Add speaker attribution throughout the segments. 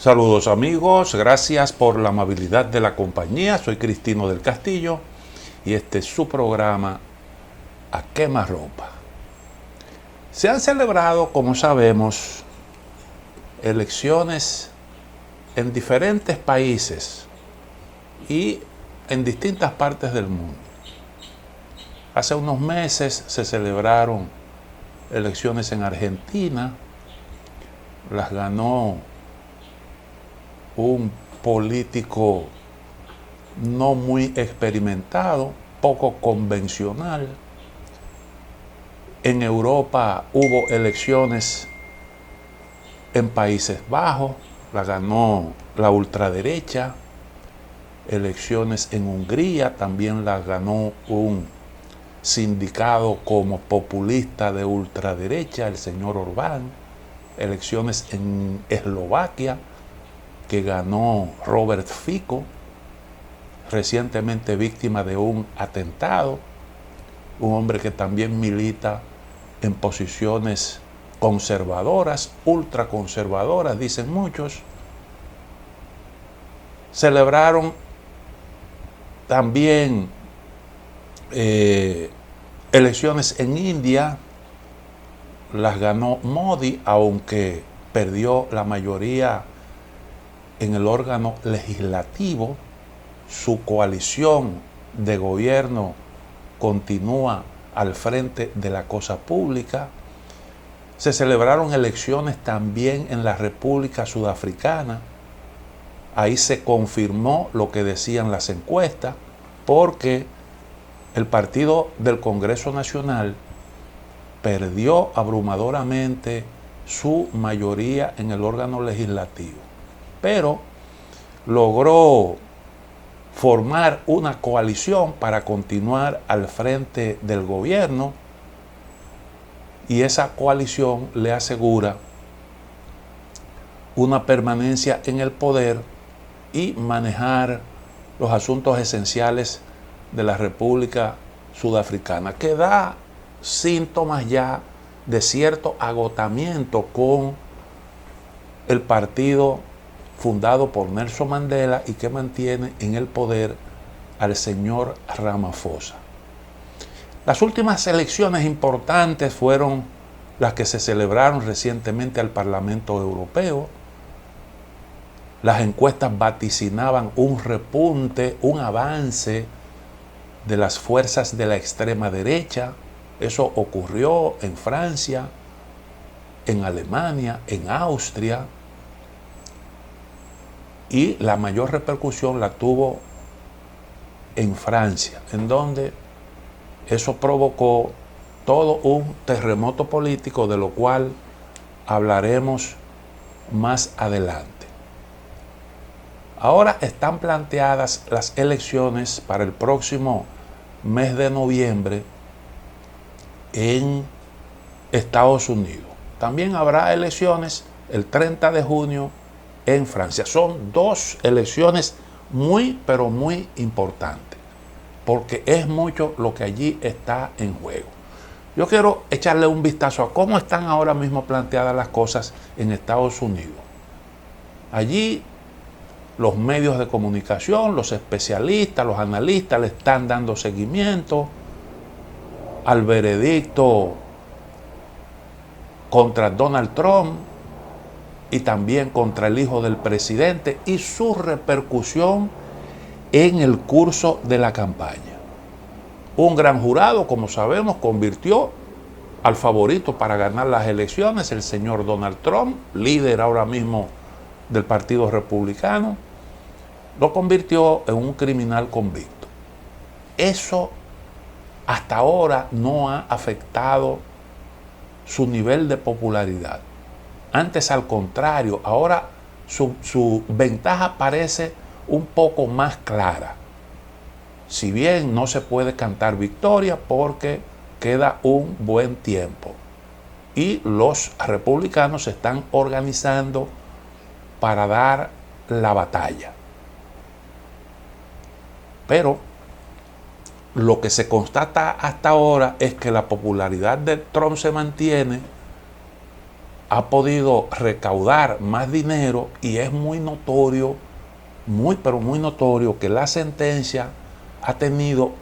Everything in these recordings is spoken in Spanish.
Speaker 1: Saludos amigos, gracias por la amabilidad de la compañía. Soy Cristino del Castillo y este es su programa A Quemarropa. Se han celebrado, como sabemos, elecciones en diferentes países y en distintas partes del mundo. Hace unos meses se celebraron elecciones en Argentina, las ganó un político no muy experimentado, poco convencional. En Europa hubo elecciones en Países Bajos, la ganó la ultraderecha. Elecciones en Hungría también la ganó un sindicado como populista de ultraderecha, el señor Orbán. Elecciones en Eslovaquia, que ganó Robert Fico, recientemente víctima de un atentado, un hombre que también milita en posiciones conservadoras, ultraconservadoras, dicen muchos. Celebraron también elecciones en India, las ganó Modi, aunque perdió la mayoría en el órgano legislativo. Su coalición de gobierno continúa al frente de la cosa pública. Se celebraron elecciones también en la República Sudafricana. Ahí se confirmó lo que decían las encuestas, porque el Partido del Congreso Nacional perdió abrumadoramente su mayoría en el órgano legislativo, pero logró formar una coalición para continuar al frente del gobierno, y esa coalición le asegura una permanencia en el poder y manejar los asuntos esenciales de la República Sudafricana, que da síntomas ya de cierto agotamiento con el partido fundado por Nelson Mandela y que mantiene en el poder al señor Ramaphosa. Las últimas elecciones importantes fueron las que se celebraron recientemente al Parlamento Europeo. Las encuestas vaticinaban un repunte, un avance de las fuerzas de la extrema derecha. Eso ocurrió en Francia, en Alemania, en Austria. Y la mayor repercusión la tuvo en Francia, en donde eso provocó todo un terremoto político, de lo cual hablaremos más adelante. Ahora están planteadas las elecciones para el próximo mes de noviembre en Estados Unidos. También habrá elecciones el 30 de junio en Francia. Son dos elecciones muy, pero muy importantes, porque es mucho lo que allí está en juego. Yo quiero echarle un vistazo a cómo están ahora mismo planteadas las cosas en Estados Unidos. Allí los medios de comunicación, los especialistas, los analistas le están dando seguimiento al veredicto contra Donald Trump y también contra el hijo del presidente y su repercusión en el curso de la campaña. Un gran jurado, como sabemos, convirtió al favorito para ganar las elecciones, el señor Donald Trump, líder ahora mismo del Partido Republicano, lo convirtió en un criminal convicto. Eso hasta ahora no ha afectado su nivel de popularidad. Antes, al contrario, ahora su ventaja parece un poco más clara. Si bien no se puede cantar victoria porque queda un buen tiempo. Y los republicanos se están organizando para dar la batalla. Pero lo que se constata hasta ahora es que la popularidad de Trump se mantiene ha podido recaudar más dinero y es muy notorio, pero muy notorio que la sentencia ha tenido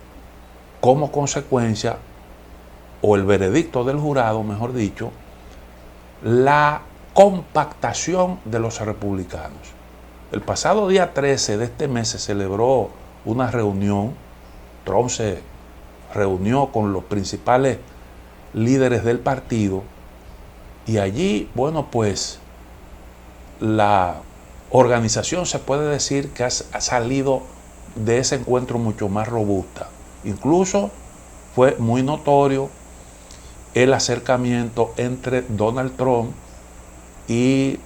Speaker 1: como consecuencia, o el veredicto del jurado, mejor dicho, la compactación de los republicanos. El pasado día 13 de este mes se celebró una reunión. Trump se reunió con los principales líderes del partido y allí, bueno, pues la organización se puede decir que ha salido de ese encuentro mucho más robusta. Incluso fue muy notorio el acercamiento entre Donald Trump y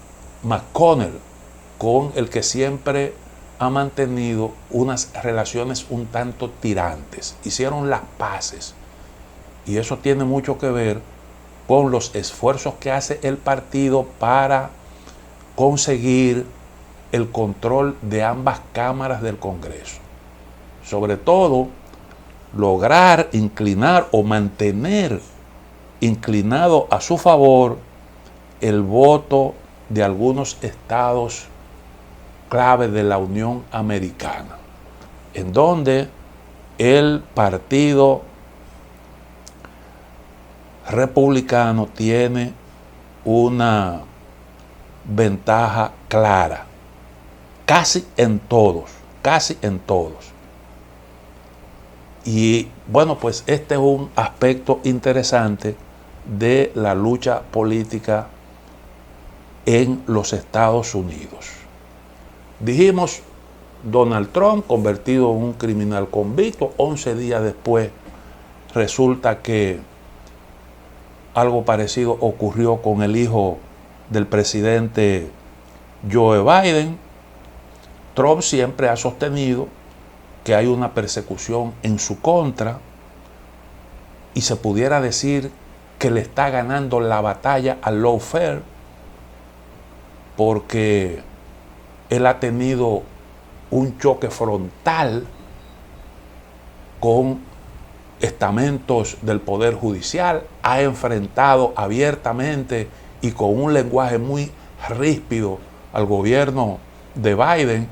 Speaker 1: McConnell, con el que siempre ha mantenido unas relaciones un tanto tirantes. Hicieron las paces y eso tiene mucho que ver con los esfuerzos que hace el partido para conseguir el control de ambas cámaras del Congreso. Sobre todo, lograr inclinar o mantener inclinado a su favor el voto de algunos estados clave de la Unión Americana, en donde el partido republicano tiene una ventaja clara, casi en todos. Y bueno, pues este es un aspecto interesante de la lucha política en los Estados Unidos. Dijimos, Donald Trump convertido en un criminal convicto. 11 días después resulta que algo parecido ocurrió con el hijo del presidente Joe Biden. Trump siempre ha sostenido que hay una persecución en su contra y se pudiera decir que le está ganando la batalla al lawfare, porque él ha tenido un choque frontal con estamentos del Poder Judicial, ha enfrentado abiertamente y con un lenguaje muy ríspido al gobierno de Biden,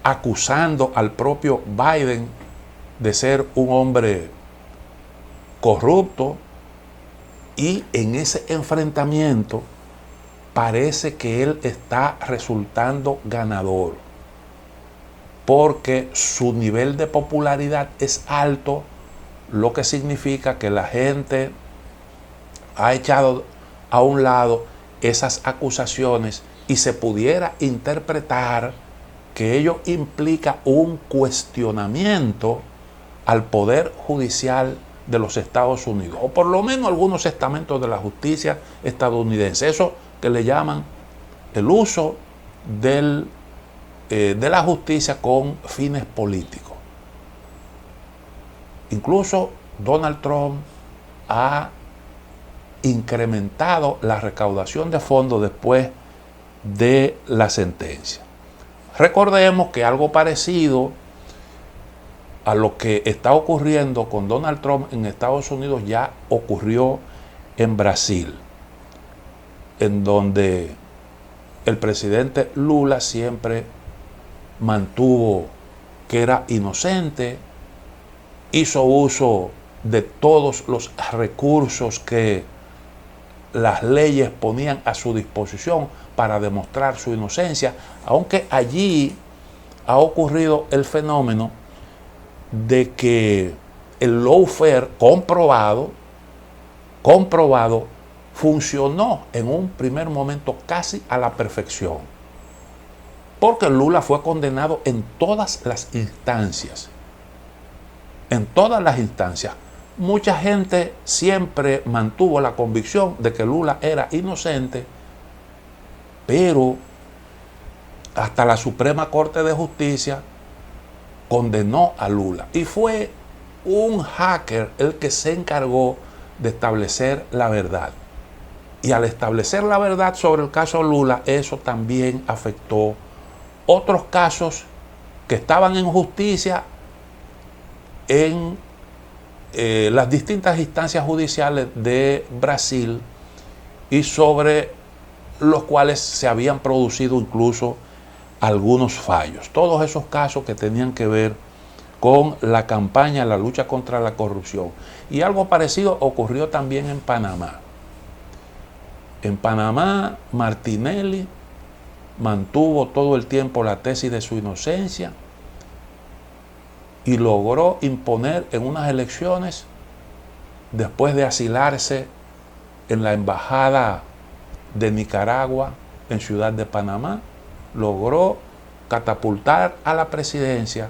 Speaker 1: acusando al propio Biden de ser un hombre corrupto, y en ese enfrentamiento parece que él está resultando ganador, porque su nivel de popularidad es alto, lo que significa que la gente ha echado a un lado esas acusaciones y se pudiera interpretar que ello implica un cuestionamiento al Poder Judicial de los Estados Unidos, o por lo menos algunos estamentos de la justicia estadounidense, eso que le llaman el uso de la justicia con fines políticos. Incluso Donald Trump ha incrementado la recaudación de fondos después de la sentencia. Recordemos que algo parecido a lo que está ocurriendo con Donald Trump en Estados Unidos ya ocurrió en Brasil, en donde el presidente Lula siempre mantuvo que era inocente, hizo uso de todos los recursos que las leyes ponían a su disposición para demostrar su inocencia, aunque allí ha ocurrido el fenómeno de que el lawfare comprobado funcionó en un primer momento casi a la perfección, porque Lula fue condenado en todas las instancias. Mucha gente siempre mantuvo la convicción de que Lula era inocente, pero hasta la Suprema Corte de Justicia condenó a Lula. Y fue un hacker el que se encargó de establecer la verdad. Y al establecer la verdad sobre el caso Lula, eso también afectó otros casos que estaban en justicia en las distintas instancias judiciales de Brasil, y sobre los cuales se habían producido incluso algunos fallos. Todos esos casos que tenían que ver con la campaña, la lucha contra la corrupción. Y algo parecido ocurrió también en Panamá. En Panamá, Martinelli mantuvo todo el tiempo la tesis de su inocencia y logró imponer en unas elecciones, después de asilarse en la embajada de Nicaragua en Ciudad de Panamá, logró catapultar a la presidencia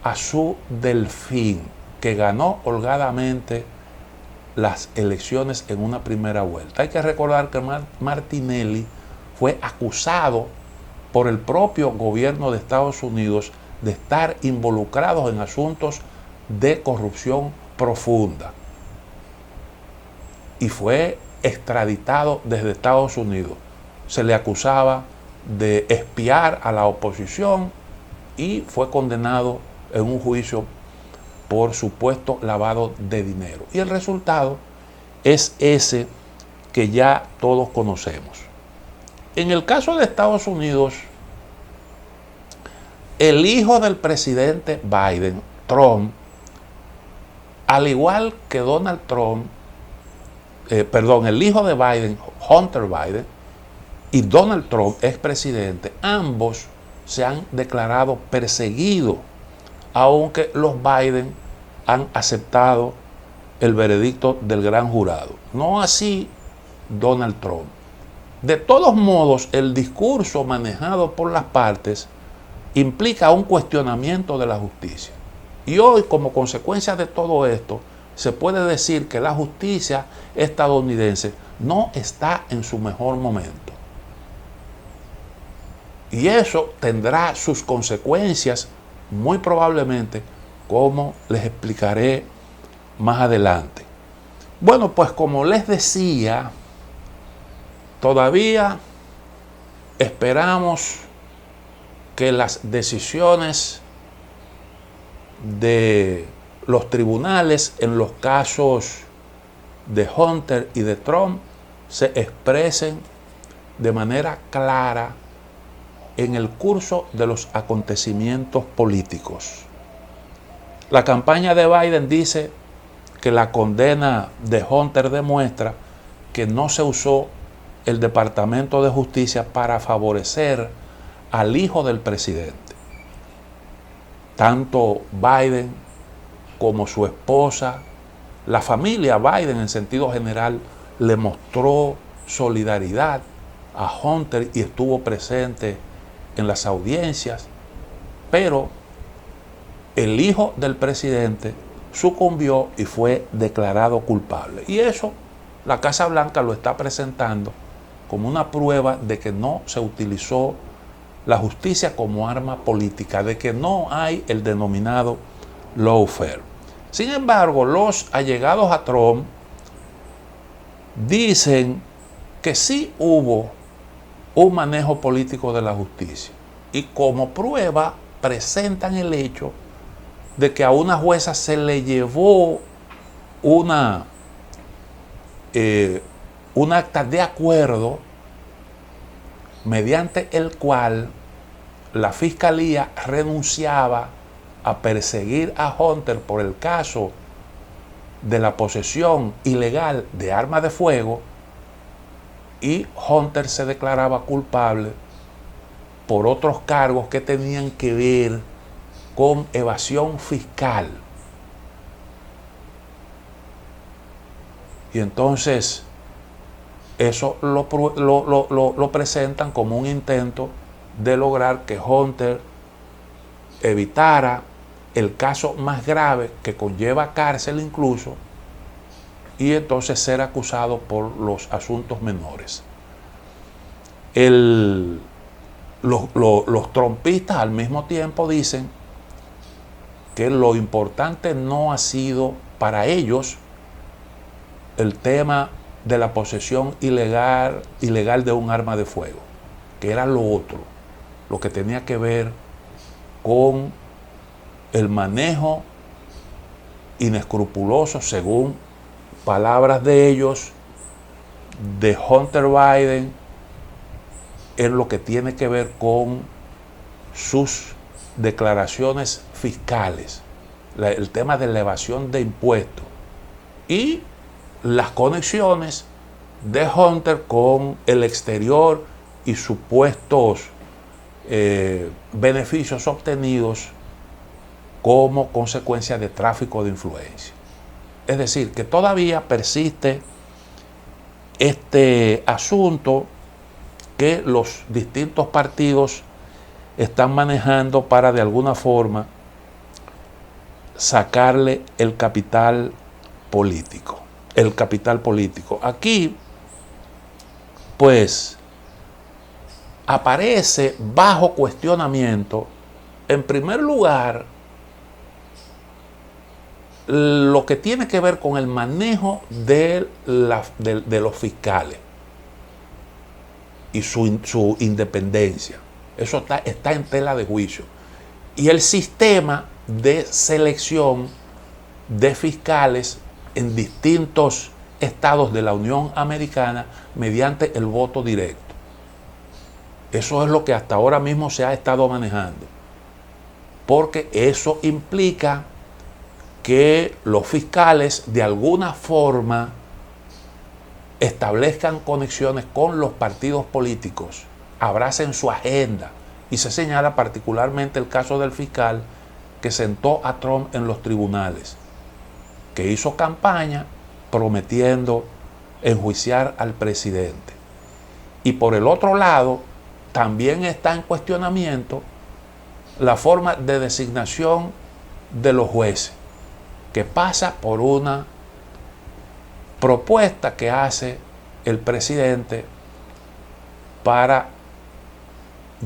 Speaker 1: a su delfín, que ganó holgadamente las elecciones en una primera vuelta. Hay que recordar que Martinelli fue acusado por el propio gobierno de Estados Unidos de estar involucrados en asuntos de corrupción profunda y fue extraditado desde Estados Unidos. Se le acusaba de espiar a la oposición y fue condenado en un juicio por supuesto lavado de dinero. Y el resultado es ese que ya todos conocemos. En el caso de Estados Unidos, el hijo del presidente Biden, Trump, al igual que Donald Trump, el hijo de Biden, Hunter Biden, y Donald Trump, expresidente, ambos se han declarado perseguidos, aunque los Biden han aceptado el veredicto del gran jurado. No así Donald Trump. De todos modos, el discurso manejado por las partes implica un cuestionamiento de la justicia. Y hoy, como consecuencia de todo esto, se puede decir que la justicia estadounidense no está en su mejor momento. Y eso tendrá sus consecuencias, muy probablemente, como les explicaré más adelante. Bueno, pues como les decía, todavía esperamos que las decisiones de los tribunales en los casos de Hunter y de Trump se expresen de manera clara en el curso de los acontecimientos políticos. La campaña de Biden dice que la condena de Hunter demuestra que no se usó el Departamento de Justicia para favorecer al hijo del presidente. Tanto Biden como su esposa, la familia Biden en sentido general, le mostró solidaridad a Hunter y estuvo presente en las audiencias, pero el hijo del presidente sucumbió y fue declarado culpable. Y eso la Casa Blanca lo está presentando como una prueba de que no se utilizó la justicia como arma política, de que no hay el denominado lawfare. Sin embargo, los allegados a Trump dicen que sí hubo un manejo político de la justicia y como prueba presentan el hecho de que a una jueza se le llevó un acta de acuerdo mediante el cual la fiscalía renunciaba a perseguir a Hunter por el caso de la posesión ilegal de armas de fuego y Hunter se declaraba culpable por otros cargos que tenían que ver con evasión fiscal. Y entonces eso lo presentan como un intento de lograr que Hunter evitara el caso más grave que conlleva cárcel incluso y entonces ser acusado por los asuntos menores. Los trumpistas al mismo tiempo dicen que lo importante no ha sido para ellos el tema de la posesión ilegal de un arma de fuego, que era lo otro, lo que tenía que ver con el manejo inescrupuloso, según palabras de ellos, de Hunter Biden en lo que tiene que ver con sus declaraciones fiscales, el tema de la evasión de impuestos y las conexiones de Hunter con el exterior y supuestos beneficios obtenidos como consecuencia de tráfico de influencia. Es decir, que todavía persiste este asunto que los distintos partidos están manejando para de alguna forma sacarle el capital político. El capital político. Aquí, pues, aparece bajo cuestionamiento, en primer lugar, lo que tiene que ver con el manejo de los fiscales y su independencia. Eso está en tela de juicio. Y el sistema de selección de fiscales en distintos estados de la Unión Americana mediante el voto directo. Eso es lo que hasta ahora mismo se ha estado manejando. Porque eso implica que los fiscales de alguna forma establezcan conexiones con los partidos políticos, abracen su agenda, y se señala particularmente el caso del fiscal que sentó a Trump en los tribunales, que hizo campaña prometiendo enjuiciar al presidente. Y por el otro lado, también está en cuestionamiento la forma de designación de los jueces, que pasa por una propuesta que hace el presidente para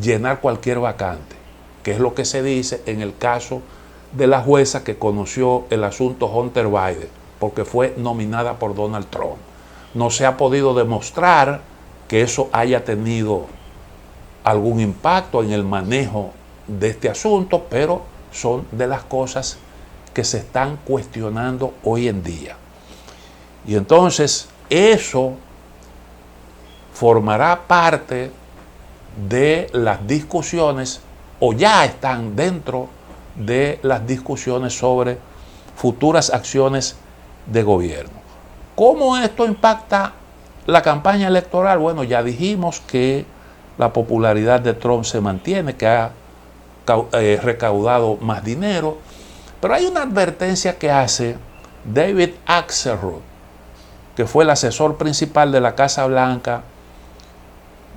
Speaker 1: llenar cualquier vacante, que es lo que se dice en el caso de la jueza que conoció el asunto Hunter Biden, porque fue nominada por Donald Trump. No se ha podido demostrar que eso haya tenido algún impacto en el manejo de este asunto, pero son de las cosas que se están cuestionando hoy en día. Y entonces eso formará parte de las discusiones, o ya están dentro de las discusiones sobre futuras acciones de gobierno. ¿Cómo esto impacta la campaña electoral? Bueno, ya dijimos que la popularidad de Trump se mantiene, que ha recaudado más dinero, pero hay una advertencia que hace David Axelrod, que fue el asesor principal de la Casa Blanca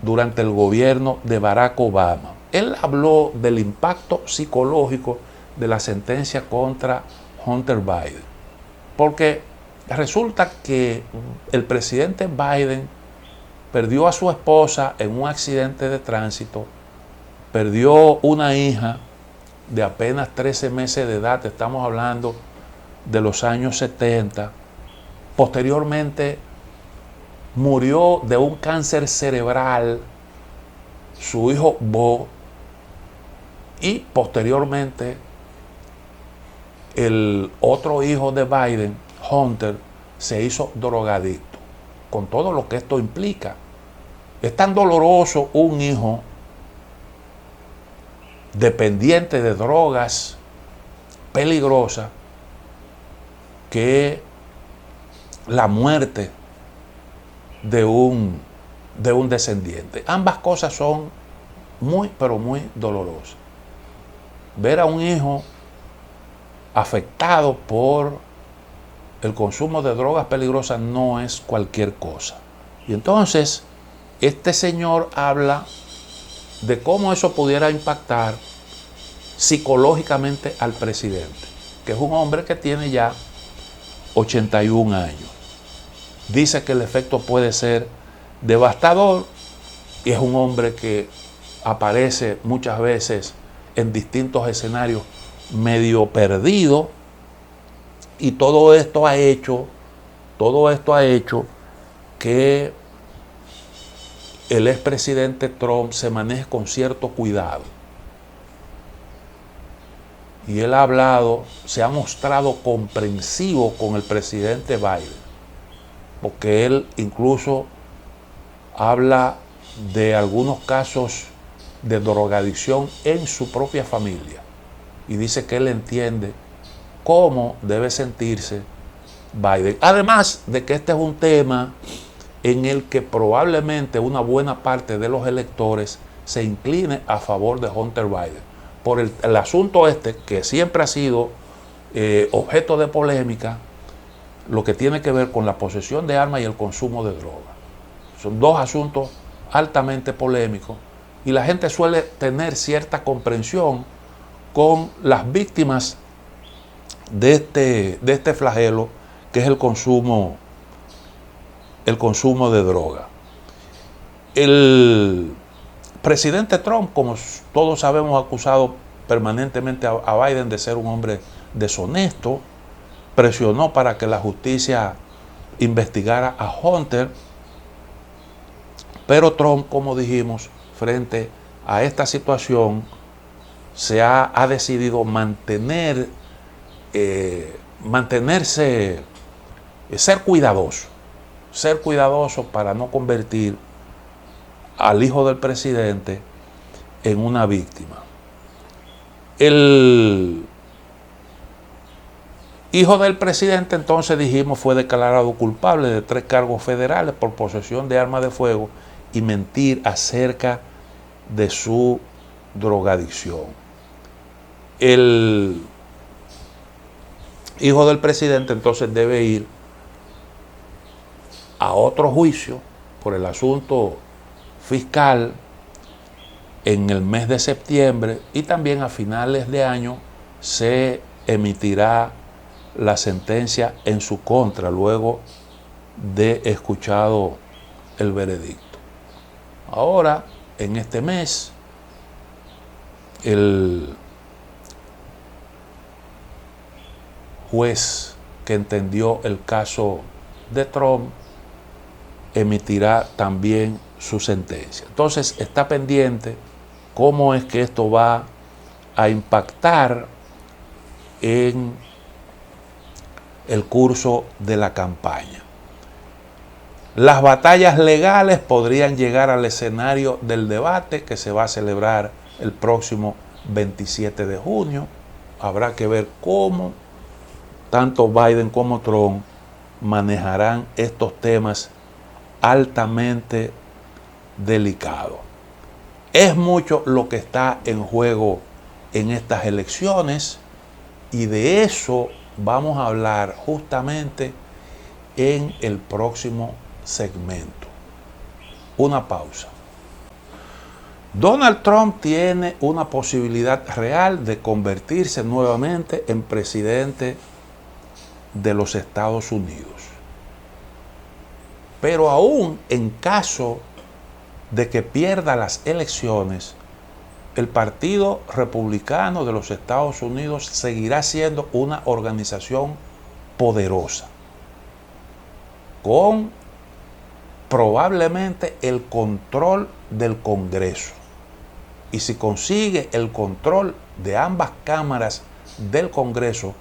Speaker 1: durante el gobierno de Barack Obama. Él habló del impacto psicológico de la sentencia contra Hunter Biden, porque resulta que el presidente Biden perdió a su esposa en un accidente de tránsito, perdió una hija de apenas 13 meses de edad, estamos hablando de los años 70, posteriormente murió de un cáncer cerebral su hijo Bo, y posteriormente el otro hijo de Biden, Hunter, se hizo drogadicto, con todo lo que esto implica. Es tan doloroso un hijo dependiente de drogas peligrosas que la muerte de un descendiente. Ambas cosas son muy, pero muy dolorosas. Ver a un hijo afectado por el consumo de drogas peligrosas no es cualquier cosa. Y entonces, este señor habla de cómo eso pudiera impactar psicológicamente al presidente, que es un hombre que tiene ya 81 años. Dice que el efecto puede ser devastador, y es un hombre que aparece muchas veces en distintos escenarios medio perdido, y todo esto ha hecho que el expresidente Trump se maneje con cierto cuidado. Y él se ha mostrado comprensivo con el presidente Biden, porque él incluso habla de algunos casos de drogadicción en su propia familia y dice que él entiende cómo debe sentirse Biden. Además de que este es un tema en el que probablemente una buena parte de los electores se incline a favor de Hunter Biden. Por el asunto este, que siempre ha sido objeto de polémica, lo que tiene que ver con la posesión de armas y el consumo de drogas. Son dos asuntos altamente polémicos y la gente suele tener cierta comprensión con las víctimas de este flagelo que es el consumo de droga. El presidente Trump, como todos sabemos, ha acusado permanentemente a Biden de ser un hombre deshonesto, presionó para que la justicia investigara a Hunter, pero Trump, como dijimos, frente a esta situación, ha decidido ser cuidadoso para no convertir al hijo del presidente en una víctima. El hijo del presidente, entonces dijimos, fue declarado culpable de 3 cargos federales por posesión de armas de fuego y mentir acerca de su drogadicción. El hijo del presidente entonces debe ir a otro juicio por el asunto fiscal en el mes de septiembre y también a finales de año se emitirá la sentencia en su contra luego de escuchado el veredicto. Ahora, en este mes, el juez que entendió el caso de Trump emitirá también su sentencia. Entonces está pendiente cómo es que esto va a impactar en el curso de la campaña. Las batallas legales podrían llegar al escenario del debate que se va a celebrar el próximo 27 de junio. Habrá que ver cómo tanto Biden como Trump manejarán estos temas altamente delicados. Es mucho lo que está en juego en estas elecciones y de eso vamos a hablar justamente en el próximo segmento. Una pausa. Donald Trump tiene una posibilidad real de convertirse nuevamente en presidente de los Estados Unidos. Pero aún en caso de que pierda las elecciones, el Partido Republicano de los Estados Unidos seguirá siendo una organización poderosa, con probablemente el control del Congreso. Y si consigue el control de ambas cámaras del Congreso,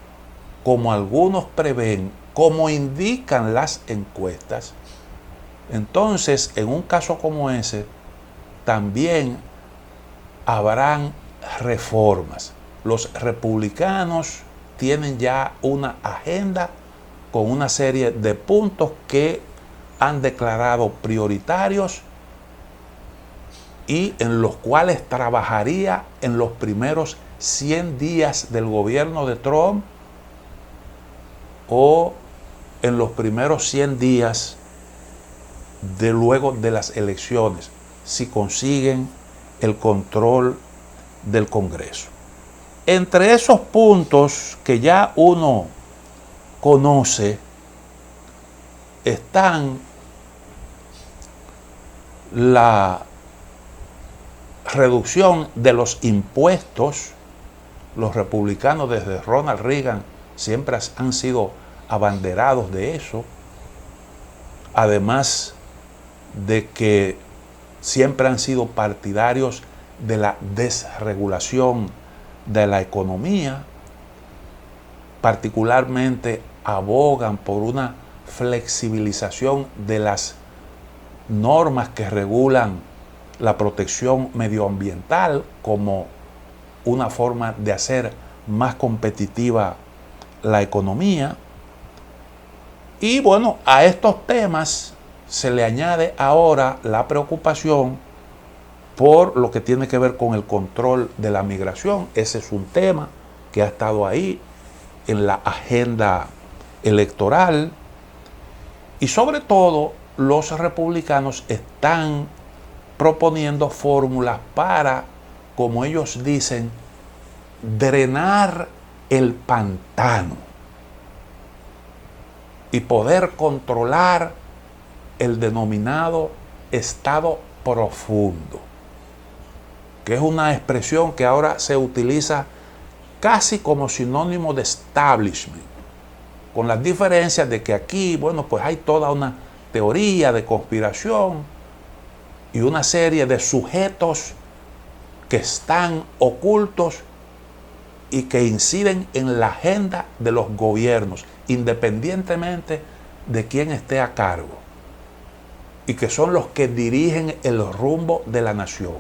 Speaker 1: como algunos prevén, como indican las encuestas, entonces en un caso como ese también habrán reformas. Los republicanos tienen ya una agenda con una serie de puntos que han declarado prioritarios y en los cuales trabajaría en los primeros 100 días del gobierno de Trump o en los primeros 100 días de luego de las elecciones, si consiguen el control del Congreso. Entre esos puntos que ya uno conoce están la reducción de los impuestos. Los republicanos desde Ronald Reagan siempre han sido abanderados de eso, además de que siempre han sido partidarios de la desregulación de la economía, particularmente abogan por una flexibilización de las normas que regulan la protección medioambiental como una forma de hacer más competitiva la economía. Y bueno, a estos temas se le añade ahora la preocupación por lo que tiene que ver con el control de la migración. Ese es un tema que ha estado ahí en la agenda electoral. Y sobre todo, los republicanos están proponiendo fórmulas para, como ellos dicen, drenar el pantano y poder controlar el denominado estado profundo, que es una expresión que ahora se utiliza casi como sinónimo de establishment, con las diferencias de que aquí, bueno, pues hay toda una teoría de conspiración y una serie de sujetos que están ocultos y que inciden en la agenda de los gobiernos, independientemente de quién esté a cargo, y que son los que dirigen el rumbo de la nación.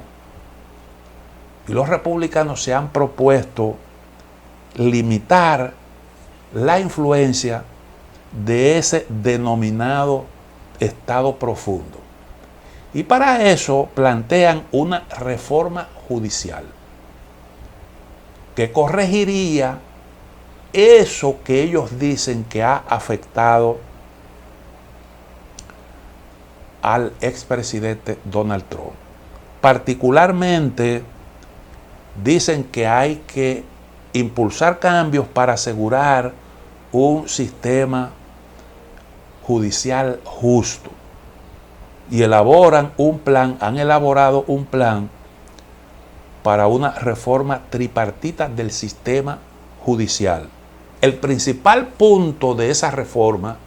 Speaker 1: Y los republicanos se han propuesto limitar la influencia de ese denominado estado profundo. Y para eso plantean una reforma judicial que corregiría eso que ellos dicen que ha afectado al expresidente Donald Trump. Particularmente dicen que hay que impulsar cambios para asegurar un sistema judicial justo. Y elaboran un plan, han elaborado un plan para una reforma tripartita del sistema judicial. El principal punto de esa reforma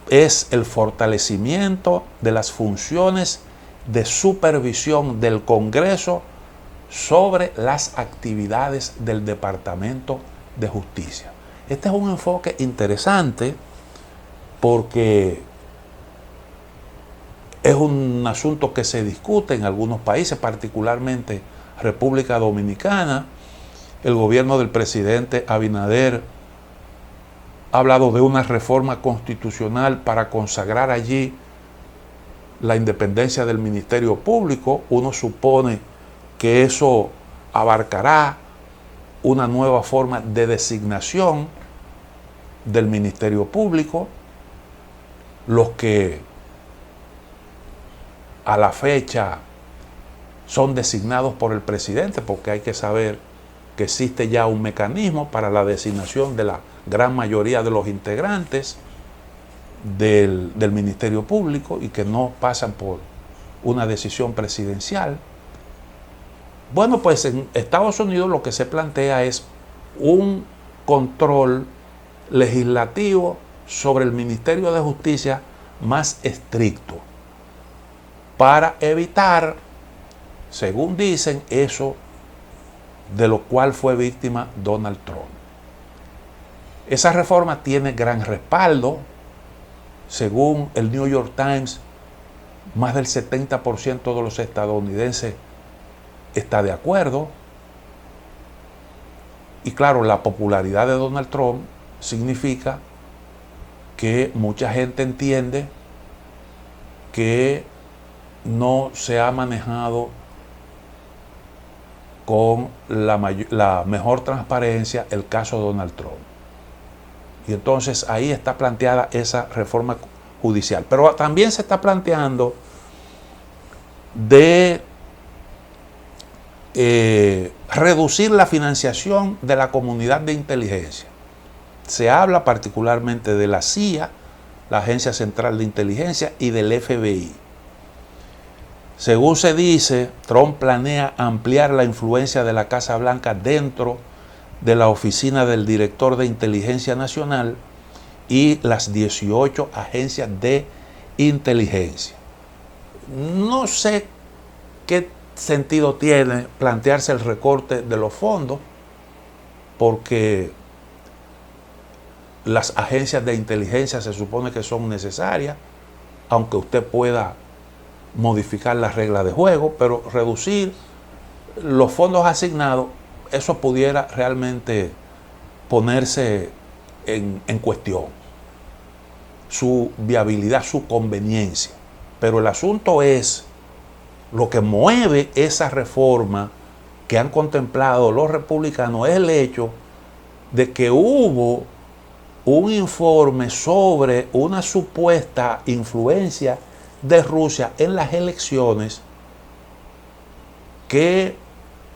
Speaker 1: es el fortalecimiento de las funciones de supervisión del Congreso sobre las actividades del Departamento de Justicia. Este es un enfoque interesante porque es un asunto que se discute en algunos países, particularmente República Dominicana. El gobierno del presidente Abinader ha hablado de una reforma constitucional para consagrar allí la independencia del Ministerio Público. Uno supone que eso abarcará una nueva forma de designación del Ministerio Público. Los que a la fecha son designados por el presidente, porque hay que saber que existe ya un mecanismo para la designación de la gran mayoría de los integrantes del Ministerio Público y que no pasan por una decisión presidencial. Bueno, pues en Estados Unidos lo que se plantea es un control legislativo sobre el Ministerio de Justicia más estricto para evitar, según dicen, eso de lo cual fue víctima Donald Trump. Esa reforma tiene gran respaldo. Según el New York Times, más del 70% de los estadounidenses está de acuerdo. Y claro, la popularidad de Donald Trump significa que mucha gente entiende que no se ha manejado con la mejor transparencia el caso de Donald Trump. Y entonces ahí está planteada esa reforma judicial. Pero también se está planteando de reducir la financiación de la comunidad de inteligencia. Se habla particularmente de la CIA, la Agencia Central de Inteligencia, y del FBI. Según se dice, Trump planea ampliar la influencia de la Casa Blanca dentro de la oficina del director de Inteligencia Nacional y las 18 agencias de inteligencia. No sé qué sentido tiene plantearse el recorte de los fondos, porque las agencias de inteligencia se supone que son necesarias aunque usted pueda modificar las reglas de juego, pero reducir los fondos asignados, eso pudiera realmente ponerse en cuestión, su viabilidad, su conveniencia. Pero el asunto es, lo que mueve esa reforma que han contemplado los republicanos es el hecho de que hubo un informe sobre una supuesta influencia de Rusia en las elecciones que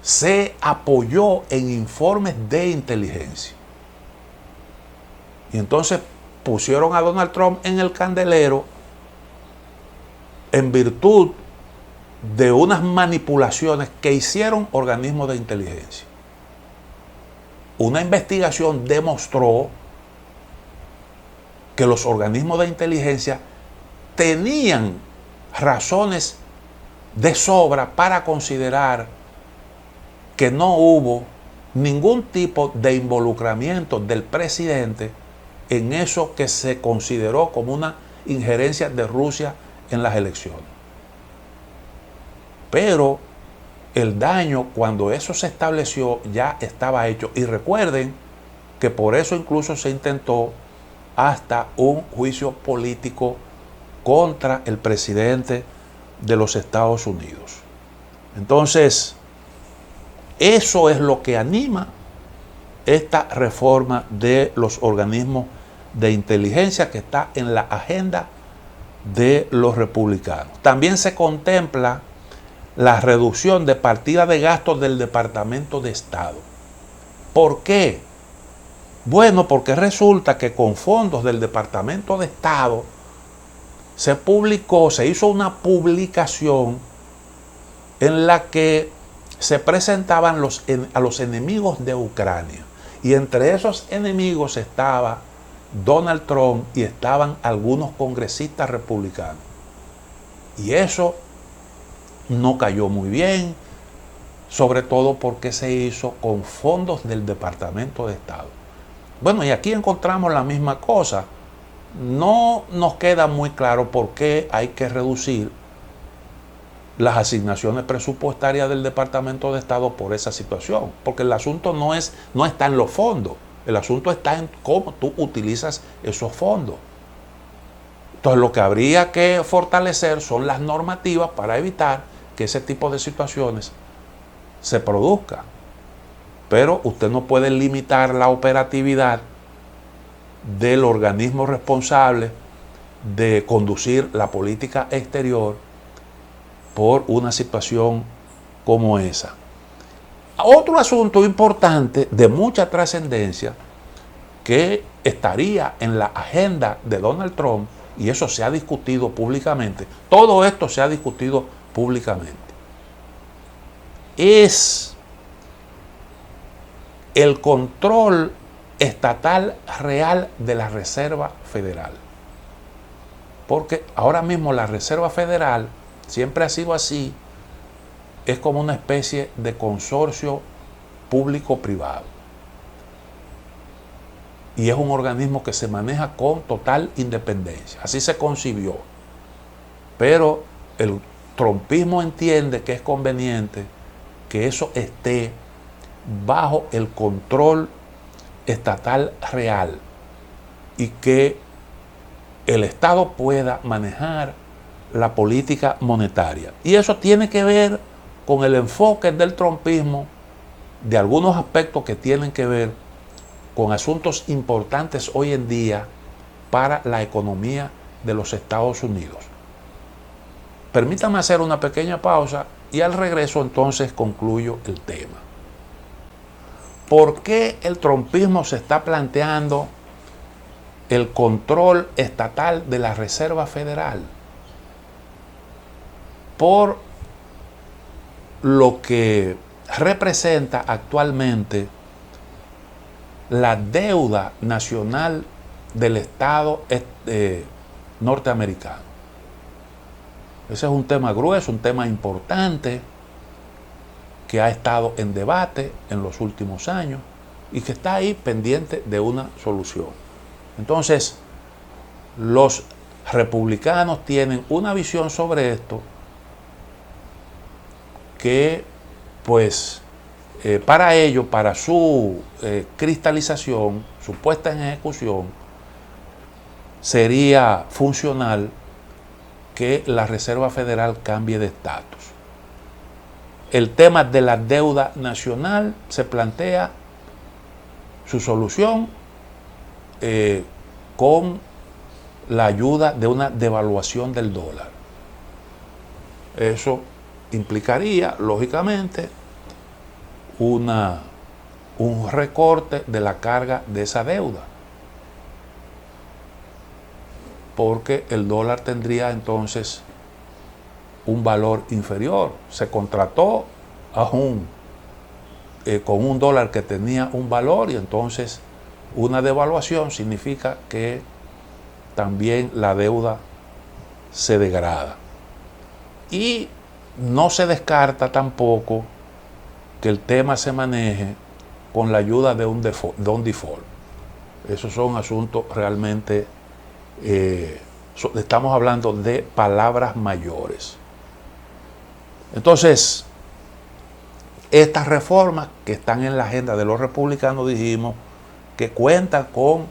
Speaker 1: se apoyó en informes de inteligencia. Y entonces pusieron a Donald Trump en el candelero en virtud de unas manipulaciones que hicieron organismos de inteligencia. Una investigación demostró que los organismos de inteligencia tenían razones de sobra para considerar que no hubo ningún tipo de involucramiento del presidente en eso que se consideró como una injerencia de Rusia en las elecciones. Pero el daño, cuando eso se estableció, ya estaba hecho. Y recuerden que por eso incluso se intentó hasta un juicio político contra el presidente de los Estados Unidos. Entonces, eso es lo que anima esta reforma de los organismos de inteligencia que está en la agenda de los republicanos. También se contempla la reducción de partida de gastos del Departamento de Estado. ¿Por qué? Bueno, porque resulta que con fondos del Departamento de Estado se hizo una publicación en la que se presentaban a los enemigos de Ucrania. Y entre esos enemigos estaba Donald Trump y estaban algunos congresistas republicanos. Y eso no cayó muy bien, sobre todo porque se hizo con fondos del Departamento de Estado. Bueno, y aquí encontramos la misma cosa. No nos queda muy claro por qué hay que reducir las asignaciones presupuestarias del Departamento de Estado por esa situación, porque el asunto no está en los fondos, el asunto está en cómo tú utilizas esos fondos. Entonces lo que habría que fortalecer son las normativas para evitar que ese tipo de situaciones se produzcan. Pero usted no puede limitar la operatividad del organismo responsable de conducir la política exterior por una situación como esa. Otro asunto importante de mucha trascendencia que estaría en la agenda de Donald Trump, y eso se ha discutido públicamente, todo esto se ha discutido públicamente, es el control estatal real de la Reserva Federal. Porque ahora mismo la Reserva Federal siempre ha sido así, es como una especie de consorcio público-privado. Y es un organismo que se maneja con total independencia. Así se concibió. Pero el trumpismo entiende que es conveniente que eso esté bajo el control estatal real y que el Estado pueda manejar la política monetaria. Y eso tiene que ver con el enfoque del trumpismo de algunos aspectos que tienen que ver con asuntos importantes hoy en día para la economía de los Estados Unidos. Permítame hacer una pequeña pausa y al regreso entonces concluyo el tema. ¿Por qué el trumpismo se está planteando el control estatal de la Reserva Federal? Por lo que representa actualmente la deuda nacional del Estado norteamericano. Ese es un tema grueso, un tema importante que ha estado en debate en los últimos años y que está ahí pendiente de una solución. Entonces, los republicanos tienen una visión sobre esto que, pues, para ello, para su cristalización, su puesta en ejecución, sería funcional que la Reserva Federal cambie de estatus. El tema de la deuda nacional se plantea su solución con la ayuda de una devaluación del dólar. Eso implicaría, lógicamente, un recorte de la carga de esa deuda, porque el dólar tendría entonces un valor inferior. Se contrató con un dólar que tenía un valor, y entonces una devaluación significa que también la deuda se degrada. Y no se descarta tampoco que el tema se maneje con la ayuda de un default. Esos son asuntos realmente, estamos hablando de palabras mayores. Entonces, estas reformas que están en la agenda de los republicanos, dijimos que cuentan con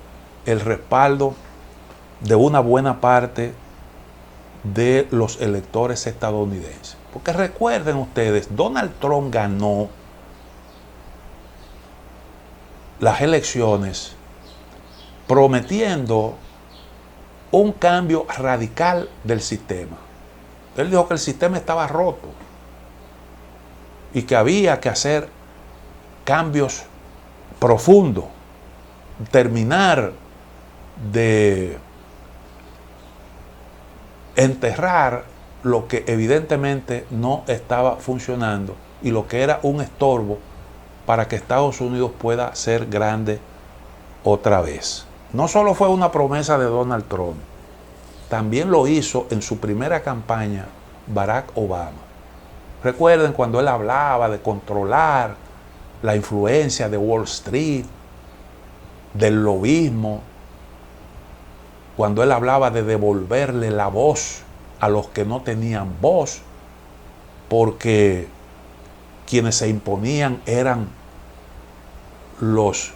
Speaker 1: el respaldo de una buena parte de los electores estadounidenses. Porque recuerden ustedes, Donald Trump ganó las elecciones prometiendo un cambio radical del sistema. Él dijo que el sistema estaba roto y que había que hacer cambios profundos, terminar de enterrar lo que evidentemente no estaba funcionando y lo que era un estorbo para que Estados Unidos pueda ser grande otra vez. No solo fue una promesa de Donald Trump, también lo hizo en su primera campaña Barack Obama. Recuerden cuando él hablaba de controlar la influencia de Wall Street, del lobismo, cuando él hablaba de devolverle la voz a los que no tenían voz, porque quienes se imponían eran los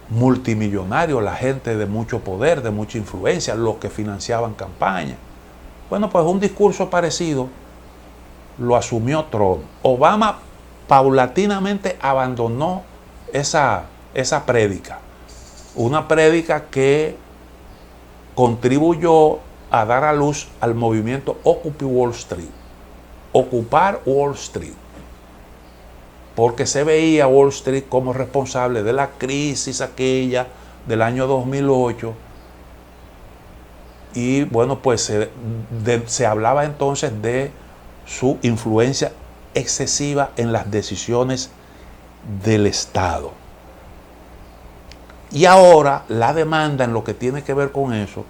Speaker 1: multimillonarios, la gente de mucho poder, de mucha influencia, los que financiaban campañas. Bueno, pues un discurso parecido lo asumió Trump. Obama paulatinamente abandonó esa prédica. Una prédica que contribuyó a dar a luz al movimiento Occupy Wall Street. Ocupar Wall Street. Porque se veía Wall Street como responsable de la crisis aquella del año 2008. Y bueno, pues se hablaba entonces de su influencia excesiva en las decisiones del Estado. Y ahora la demanda en lo que tiene que ver con eso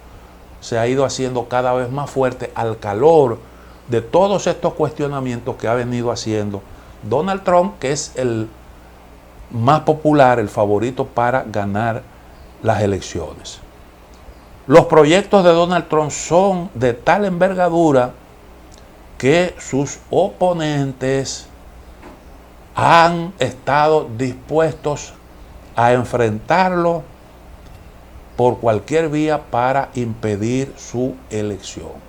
Speaker 1: se ha ido haciendo cada vez más fuerte al calor de todos estos cuestionamientos que ha venido haciendo Donald Trump, que es el más popular, el favorito para ganar las elecciones. Los proyectos de Donald Trump son de tal envergadura que sus oponentes han estado dispuestos a enfrentarlo por cualquier vía para impedir su elección.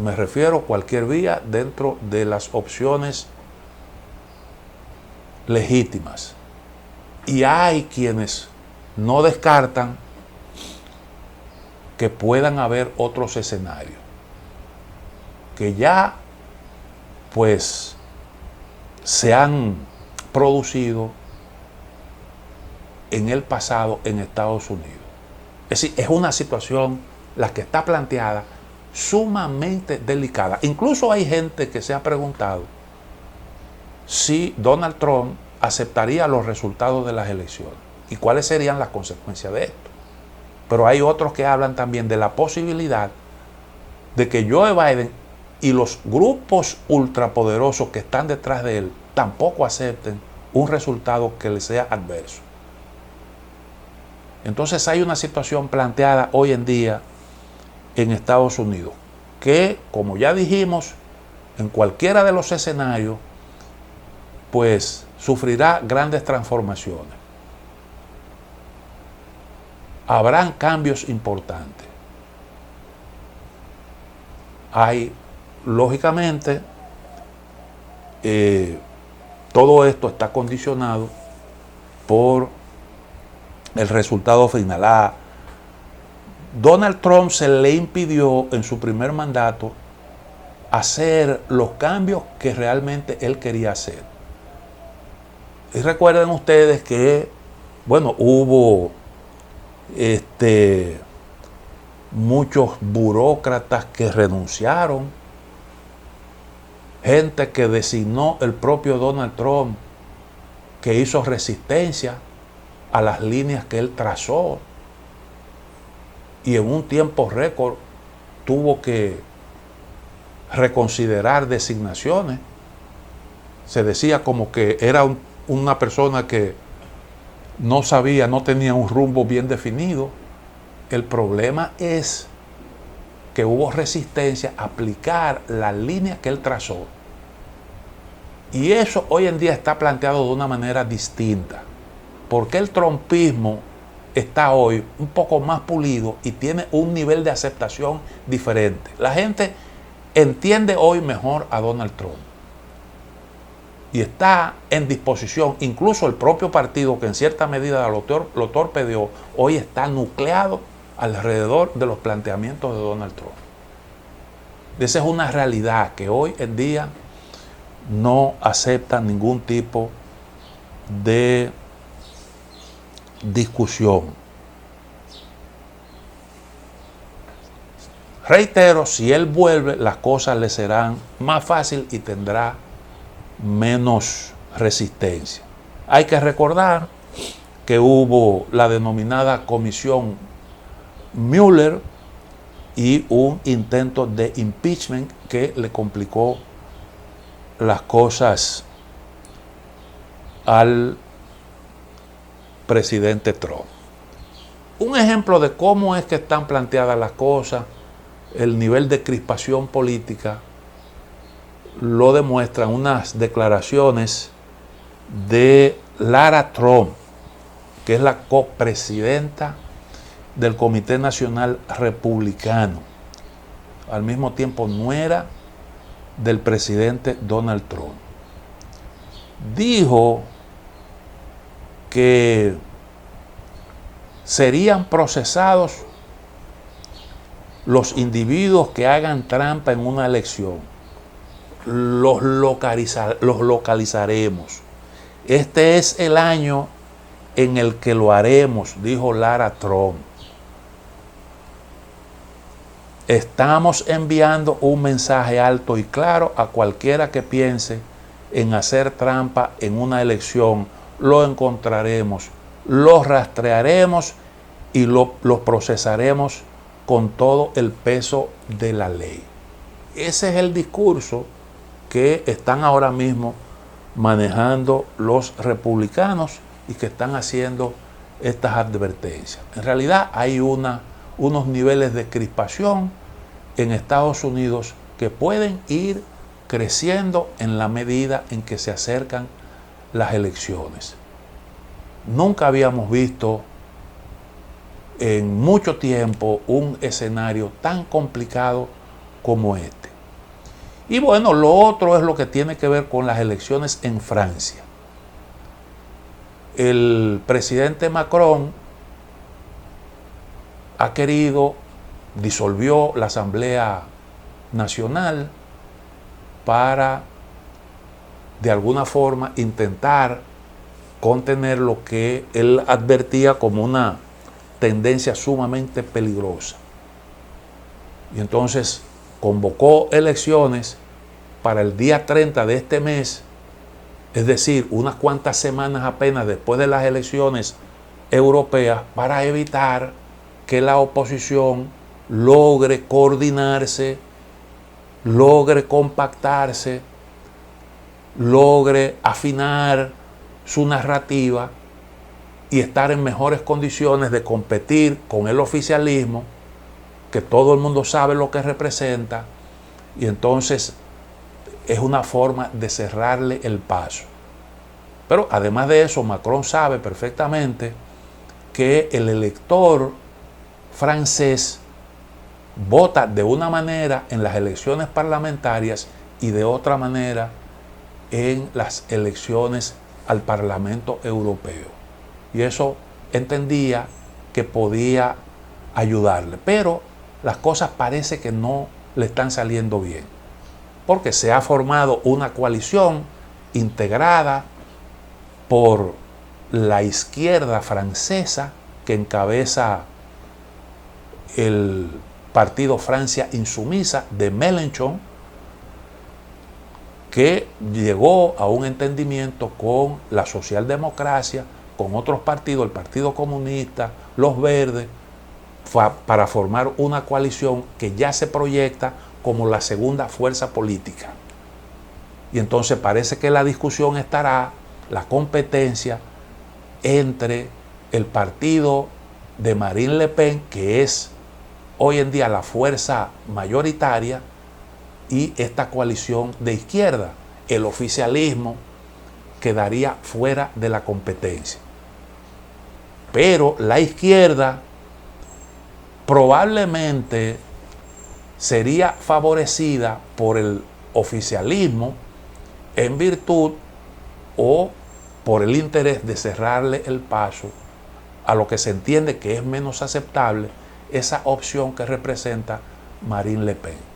Speaker 1: Me refiero a cualquier vía dentro de las opciones legítimas. Y hay quienes no descartan que puedan haber otros escenarios, que ya pues se han producido en el pasado en Estados Unidos. Es decir, es una situación, la que está planteada, sumamente delicada. Incluso hay gente que se ha preguntado si Donald Trump aceptaría los resultados de las elecciones y cuáles serían las consecuencias de esto. Pero hay otros que hablan también de la posibilidad de que Joe Biden y los grupos ultrapoderosos que están detrás de él tampoco acepten un resultado que le sea adverso. Entonces hay una situación planteada hoy en día en Estados Unidos que, como ya dijimos, en cualquiera de los escenarios, pues sufrirá grandes transformaciones. Habrán cambios importantes. Hay, lógicamente, todo esto está condicionado por el resultado final. A Donald Trump se le impidió en su primer mandato hacer los cambios que realmente él quería hacer. Y recuerden ustedes que, bueno, hubo muchos burócratas que renunciaron, gente que designó el propio Donald Trump, que hizo resistencia a las líneas que él trazó, y en un tiempo récord tuvo que reconsiderar designaciones. Se decía como que era una persona que no sabía, no tenía un rumbo bien definido. El problema es que hubo resistencia a aplicar la línea que él trazó. Y eso hoy en día está planteado de una manera distinta. Porque el trumpismo está hoy un poco más pulido y tiene un nivel de aceptación diferente. La gente entiende hoy mejor a Donald Trump. Y está en disposición, incluso el propio partido que en cierta medida lo torpedeó, hoy está nucleado alrededor de los planteamientos de Donald Trump. Esa es una realidad que hoy en día no acepta ningún tipo de discusión. Reitero, si él vuelve, las cosas le serán más fáciles y tendrá menos resistencia. Hay que recordar que hubo la denominada Comisión Mueller y un intento de impeachment que le complicó las cosas al presidente Trump. Un ejemplo de cómo es que están planteadas las cosas, el nivel de crispación política, lo demuestran unas declaraciones de Lara Trump, que es la copresidenta del Comité Nacional Republicano, al mismo tiempo nuera del presidente Donald Trump. Dijo que serían procesados los individuos que hagan trampa en una elección. Los localizaremos. Este es el año en el que lo haremos, dijo Lara Trump. Estamos enviando un mensaje alto y claro a cualquiera que piense en hacer trampa en una elección. Lo encontraremos, lo rastrearemos y lo procesaremos con todo el peso de la ley. Ese es el discurso que están ahora mismo manejando los republicanos y que están haciendo estas advertencias. En realidad hay unos niveles de crispación en Estados Unidos que pueden ir creciendo en la medida en que se acercan las elecciones. Nunca habíamos visto en mucho tiempo un escenario tan complicado como este. Y bueno, lo otro es lo que tiene que ver con las elecciones en Francia. El presidente Macron ha querido, disolvió la Asamblea Nacional para, de alguna forma, intentar contener lo que él advertía como una tendencia sumamente peligrosa. Y entonces convocó elecciones para el día 30 de este mes, es decir, unas cuantas semanas apenas después de las elecciones europeas, para evitar que la oposición logre coordinarse, logre compactarse, logre afinar su narrativa y estar en mejores condiciones de competir con el oficialismo, que todo el mundo sabe lo que representa, y entonces es una forma de cerrarle el paso. Pero además de eso, Macron sabe perfectamente que el elector francés vota de una manera en las elecciones parlamentarias y de otra manera en las elecciones al Parlamento Europeo. Y eso entendía que podía ayudarle. Pero las cosas parece que no le están saliendo bien, porque se ha formado una coalición integrada por la izquierda francesa que encabeza el partido Francia Insumisa de Mélenchon, que llegó a un entendimiento con la socialdemocracia, con otros partidos, el Partido Comunista, los Verdes, para formar una coalición que ya se proyecta como la segunda fuerza política. Y entonces parece que la discusión estará, la competencia entre el partido de Marine Le Pen, que es hoy en día la fuerza mayoritaria, y esta coalición de izquierda. El oficialismo quedaría fuera de la competencia. Pero la izquierda probablemente sería favorecida por el oficialismo en virtud o por el interés de cerrarle el paso a lo que se entiende que es menos aceptable esa opción que representa Marine Le Pen.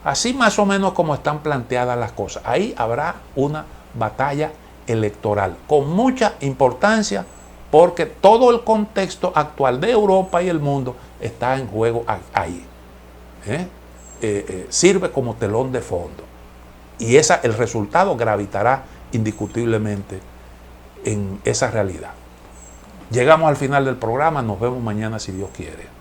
Speaker 1: Así más o menos como están planteadas las cosas. Ahí habrá una batalla electoral con mucha importancia, porque todo el contexto actual de Europa y el mundo está en juego ahí. Sirve como telón de fondo. Y el resultado gravitará indiscutiblemente en esa realidad. Llegamos al final del programa, nos vemos mañana si Dios quiere.